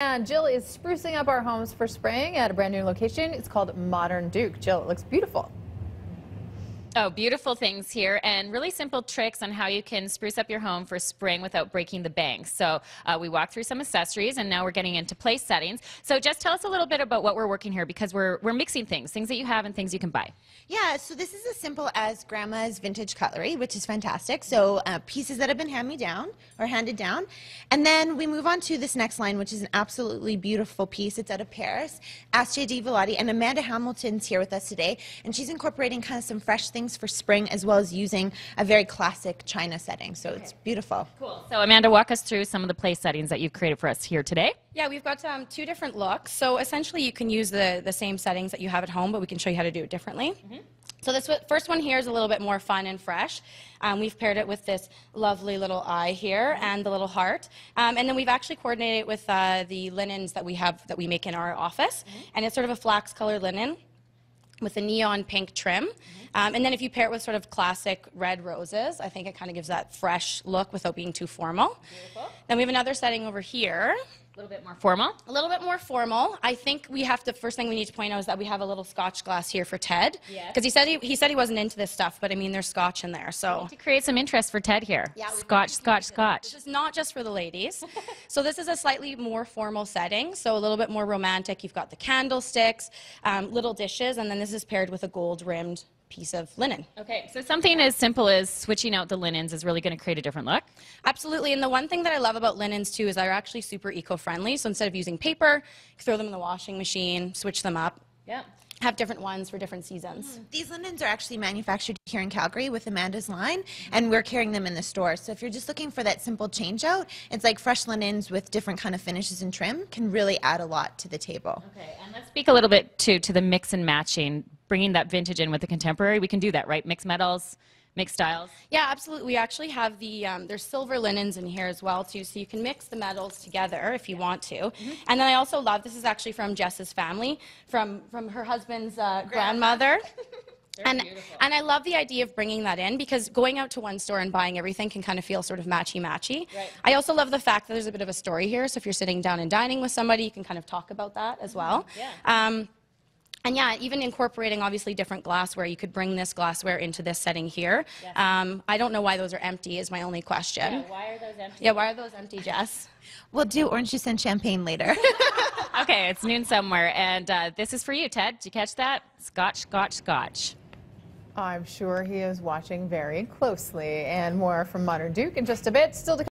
And Jill is sprucing up our homes for spring at a brand new location. It's called Modern Duke. Jill, it looks beautiful. Oh, beautiful things here and really simple tricks on how you can spruce up your home for spring without breaking the bank. So we walked through some accessories and now we're getting into place settings. So just tell us a little bit about what we're working here because we're mixing things that you have and things you can buy. Yeah, so this is as simple as grandma's vintage cutlery, which is fantastic. So pieces that have been handed down. And then we move on to this next line, which is an absolutely beautiful piece. It's out of Paris. J.D. Villati and Amanda Hamilton's here with us today. And she's incorporating kind of some fresh things for spring as well as using a very classic China setting. So It's beautiful. Cool. So Amanda, walk us through some of the place settings that you've created for us here today. Yeah, we've got two different looks. So essentially you can use the same settings that you have at home, but we can show you how to do it differently. So this first one here is a little bit more fun and fresh. We've paired it with this lovely little eye here and the little heart. And then we've actually coordinated it with the linens that we make in our office. And it's sort of a flax colored linen with a neon pink trim. And then if you pair it with sort of classic red roses, I think it kind of gives that fresh look without being too formal. Beautiful. Then we have another setting over here. A little bit more formal? A little bit more formal. I think first thing we need to point out is that we have a little scotch glass here for Ted. Because he said he wasn't into this stuff, but I mean, there's scotch in there, so. To create some interest for Ted here. Yeah, Scotch. This is not just for the ladies. So this is a slightly more formal setting, so a little bit more romantic. You've got the candlesticks, little dishes, and then this is paired with a gold-rimmed piece of linen. Okay, so something as simple as switching out the linens is really going to create a different look? Absolutely, and the one thing that I love about linens too is they're actually super eco-friendly. So instead of using paper, you can throw them in the washing machine, switch them up. Yeah. Have different ones for different seasons. These linens are actually manufactured here in Calgary with Amanda's line, and we're carrying them in the store. So if you're just looking for that simple change out, it's like fresh linens with different kind of finishes and trim can really add a lot to the table. Okay, and let's speak a little bit to the mix and matching, bringing that vintage in with the contemporary. We can do that, right? Mix metals, mix styles. Yeah, absolutely. We actually have there's silver linens in here as well too, so you can mix the metals together if you want to. And then I also love, this is actually from Jess's family, from her husband's grandmother. And I love the idea of bringing that in because going out to one store and buying everything can kind of feel sort of matchy-matchy. Right. I also love the fact that there's a bit of a story here, so if you're sitting down and dining with somebody, you can kind of talk about that as well. Yeah. And yeah, even incorporating obviously different glassware. You could bring this glassware into this setting here. Yes. I don't know why those are empty is my only question. Yeah, why are those empty? Yeah, why are those empty, Jess? We'll do orange juice and champagne later. Okay, it's noon somewhere, and this is for you, Ted. Did you catch that? Scotch, scotch, scotch. I'm sure he is watching very closely. And more from Modern Duke in just a bit. Still to